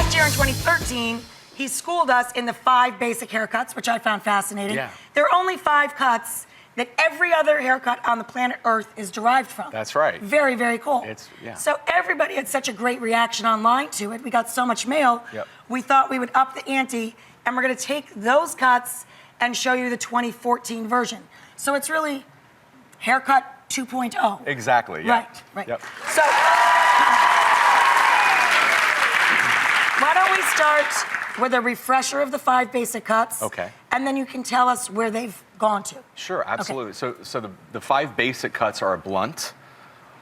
last year in 2013, he schooled us in the 5 basic haircuts, which I found fascinating. Yeah. There are only 5 cuts that every other haircut on the planet Earth is derived from. That's right. Very, very cool. Yeah. So everybody had such a great reaction online to it. We got so much mail. Yep. We thought we would up the ante, and we're gonna take those cuts and show you the 2014 version. So it's really haircut 2.0. Exactly, yeah. Right. Yep. So, why don't we start with a refresher of the 5 basic cuts? Okay. And then you can tell us where they've gone to. Sure, absolutely. Okay. So the 5 basic cuts are a blunt,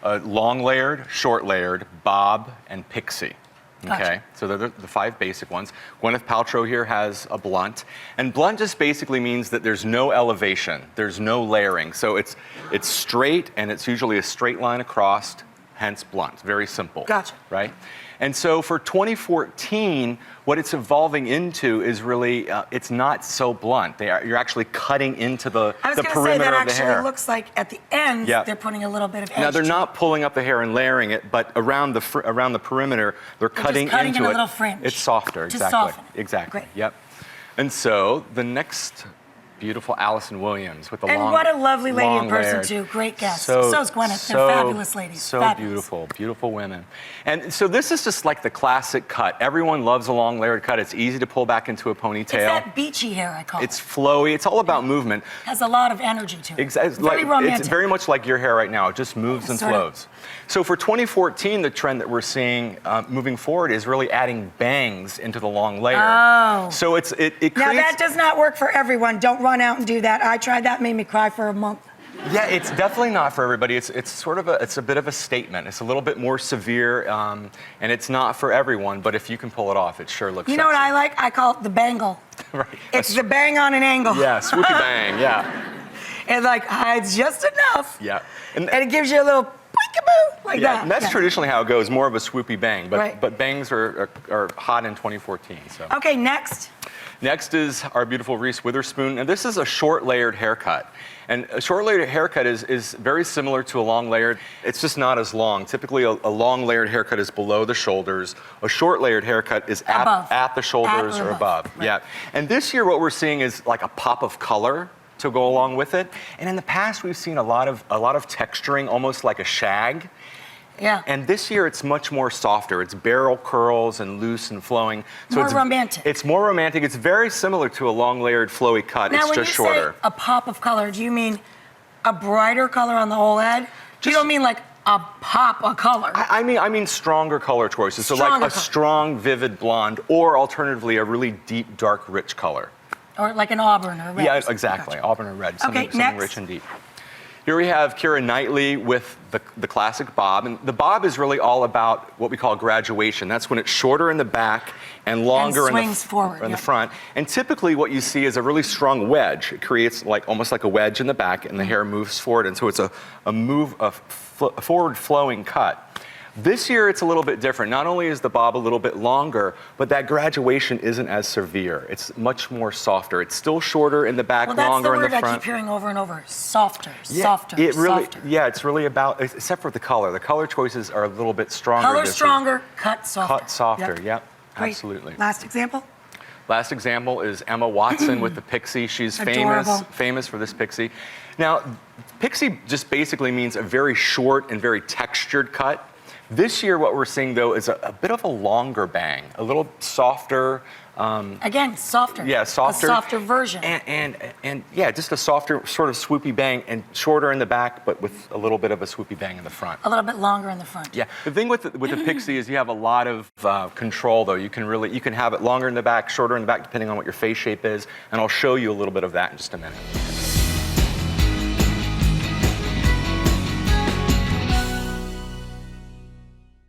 a long layered, short layered, bob, and pixie. Okay, Gotcha. so they're the 5 basic ones. Gwyneth Paltrow here has a blunt, and blunt just basically means that there's no elevation, there's no layering. So it's straight, and it's usually a straight line across, hence blunt. Very simple. Gotcha. Right? And so for 2014, what it's evolving into is really, it's not so blunt. You're actually cutting into the perimeter of the hair. I was going to say that actually looks like at the ends, Yeah. they're putting a little bit of edge. Now, they're to not it. pulling up the hair and layering it, but around the perimeter, they're cutting just cutting into in a it. little fringe. It's softer, To exactly. soften it. Exactly. Great. Yep. And so the next beautiful Allison Williams with the And long, what a lovely lady in long person, layered. too. Great guest. So is Gwyneth. They're fabulous ladies. So Fabulous. beautiful, beautiful women. And so this is just like the classic cut. Everyone loves a long layered cut. It's easy to pull back into a ponytail. It's that beachy hair, I call it. It's flowy. It's all about movement. Has a lot of energy to it. Exactly. Very romantic. It's very much like your hair right now. It just moves and Sort of. flows. So for 2014, the trend that we're seeing moving forward is really adding bangs into the long layer. Oh. So it creates... Now, that does not work for everyone. Don't run out and do that. I tried that, made me cry for a month. Yeah, it's definitely not for everybody. It's sort of a bit of a statement. It's a little bit more severe, and it's not for everyone. But if you can pull it off, it sure looks. You know what I like? I call it the bangle. Right. It's the bang on an angle. Yeah, swoopy bang. Yeah. It like hides just enough. Yeah. And it gives you a little peekaboo like that. And that's traditionally how it goes, more of a swoopy bang. But Right. but bangs are hot in 2014. So. Okay, next. Next is our beautiful Reese Witherspoon, and this is a short layered haircut. And a short layered haircut is very similar to a long layered. It's just not as long. Typically, a long layered haircut is below the shoulders. A short layered haircut is at the shoulders or above. Right. Yeah. And this year, what we're seeing is like a pop of color to go along with it. And in the past, we've seen a lot of texturing, almost like a shag. Yeah. And this year it's much more softer. It's barrel curls and loose and flowing. So More it's romantic. It's more romantic. It's very similar to a long layered flowy cut. Now, it's when just you shorter. say a pop of color, do you mean a brighter color on the whole head? You don't mean like a pop of color. I mean stronger color choices. So Stronger like a color. strong, vivid blonde, or alternatively a really deep, dark, rich color. Or like an auburn or red. Yeah, exactly. Auburn or red. Something next. rich and deep. Here we have Keira Knightley with the classic bob. And the bob is really all about what we call graduation. That's when it's shorter in the back and longer in the front. And typically what you see is a really strong wedge. It creates almost like a wedge in the back, and the hair moves forward. And so it's a forward flowing cut. This year, it's a little bit different. Not only is the bob a little bit longer, but that graduation isn't as severe. It's much more softer. It's still shorter in the back, longer in the front. That's the word I keep hearing over and over. Softer, Yeah, softer, softer. Yeah, it's really about, except for the color. The color choices are a little bit stronger. Color stronger, cut softer. Cut softer, yep, Great. absolutely. Last example? Last example is Emma Watson with the pixie. She's famous for this pixie. Now, pixie just basically means a very short and very textured cut. This year, what we're seeing, though, is a bit of a longer bang, a little softer. Again, softer. Yeah, softer. A softer version. And yeah, just a softer, sort of swoopy bang, and shorter in the back, but with a little bit of a swoopy bang in the front. A little bit longer in the front. Yeah. The thing with the pixie is you have a lot of control, though. You can have it longer in the back, shorter in the back, depending on what your face shape is. And I'll show you a little bit of that in just a minute.